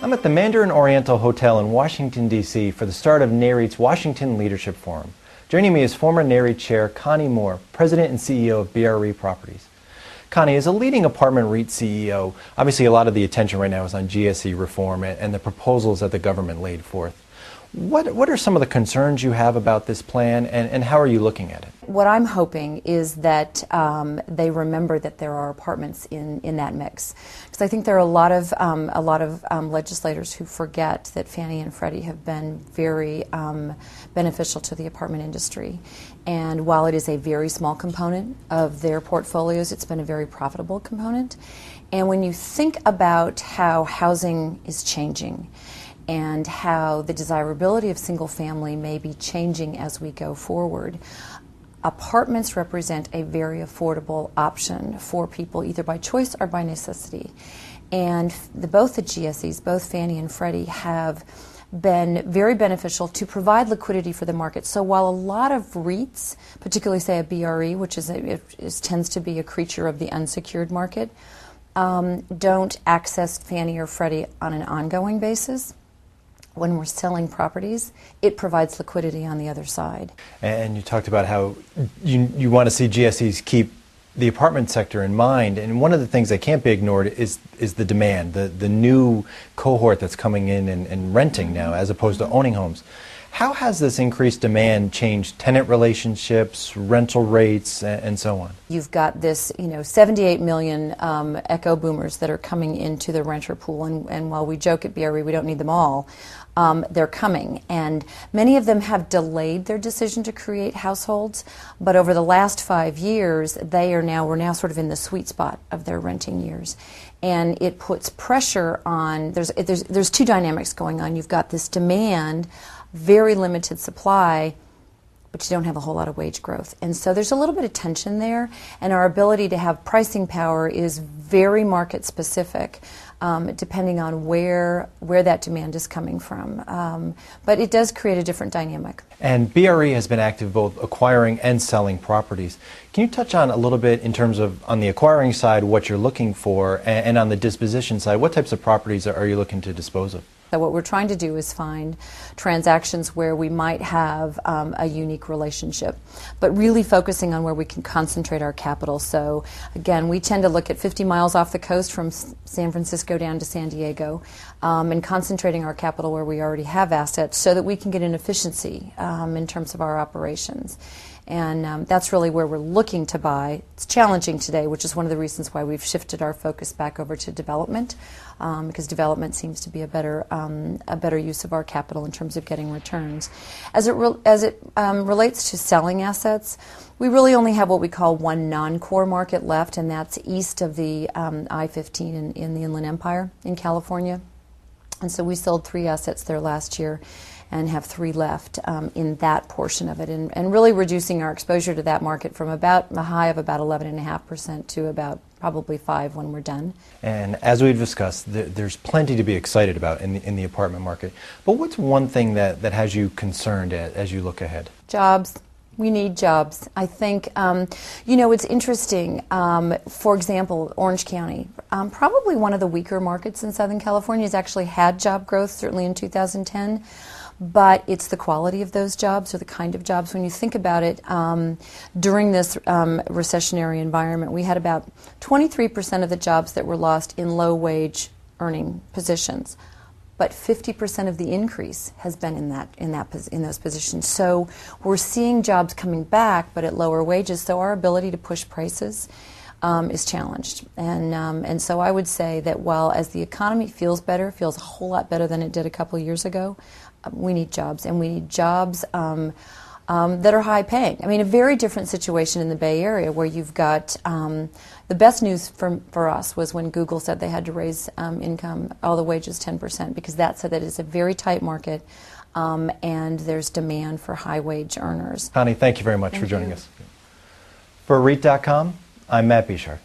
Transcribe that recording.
I'm at the Mandarin Oriental Hotel in Washington, D.C. for the start of NAREIT's Washington Leadership Forum. Joining me is former NAREIT Chair Connie Moore, President and CEO of BRE Properties. Connie, as a leading apartment REIT CEO, obviously a lot of the attention right now is on GSE reform and the proposals that the government laid forth. What are some of the concerns you have about this plan, and how are you looking at it? What I'm hoping is that they remember that there are apartments in that mix, because I think there are a lot of legislators who forget that Fannie and Freddie have been very beneficial to the apartment industry. And while it is a very small component of their portfolios, it's been a very profitable component. And when you think about how housing is changing, and how the desirability of single family may be changing as we go forward, apartments represent a very affordable option for people either by choice or by necessity. And both the GSEs, both Fannie and Freddie, have been very beneficial to provide liquidity for the market. So while a lot of REITs, particularly say a BRE, which tends to be a creature of the unsecured market, don't access Fannie or Freddie on an ongoing basis, when we're selling properties, it provides liquidity on the other side. And you talked about how you want to see GSEs keep the apartment sector in mind, and one of the things that can't be ignored is the demand, the new cohort that's coming in and renting now as opposed to owning homes. How has this increased demand changed tenant relationships, rental rates, and so on? You've got this, 78 million echo boomers that are coming into the renter pool, and while we joke at BRE we don't need them all, they're coming, and many of them have delayed their decision to create households, but over the last 5 years we're now sort of in the sweet spot of their renting years. And it puts pressure on, there's two dynamics going on. You've got this demand, very limited supply, but you don't have a whole lot of wage growth. And so there's a little bit of tension there, and our ability to have pricing power is very market specific, depending on where that demand is coming from. But it does create a different dynamic. And BRE has been active both acquiring and selling properties. Can you touch on a little bit in terms of, on the acquiring side, what you're looking for, and on the disposition side, what types of properties are you looking to dispose of? So what we're trying to do is find transactions where we might have a unique relationship, but really focusing on where we can concentrate our capital. So again, we tend to look at 50 miles off the coast from San Francisco down to San Diego, and concentrating our capital where we already have assets so that we can get an efficiency in terms of our operations. And that's really where we're looking to buy. It's challenging today, which is one of the reasons why we've shifted our focus back over to development, because development seems to be a better use of our capital in terms of getting returns. As it relates to selling assets, we really only have what we call one non-core market left, and that's east of the I-15 in the Inland Empire in California. And so we sold 3 assets there last year and have 3 left in that portion of it, and really reducing our exposure to that market from about a high of about 11.5% to about probably 5% when we're done. And as we've discussed, there's plenty to be excited about in the apartment market. But what's one thing that has you concerned as you look ahead? Jobs. We need jobs. I think, it's interesting. For example, Orange County, probably one of the weaker markets in Southern California, has actually had job growth, certainly in 2010. But it's the quality of those jobs, or the kind of jobs. When you think about it, during this recessionary environment, we had about 23% of the jobs that were lost in low-wage earning positions, but 50% of the increase has been in those positions. So we're seeing jobs coming back, but at lower wages. So our ability to push prices is challenged, and so I would say that while as the economy feels a whole lot better than it did a couple of years ago, we need jobs, and we need jobs that are high paying. I mean, a very different situation in the Bay Area, where you've got the best news for us was when Google said they had to raise all the wages 10%, because that said that it's a very tight market, and there's demand for high wage earners. Connie, thank you very much for joining us. For REIT.com, I'm Matt Bishar.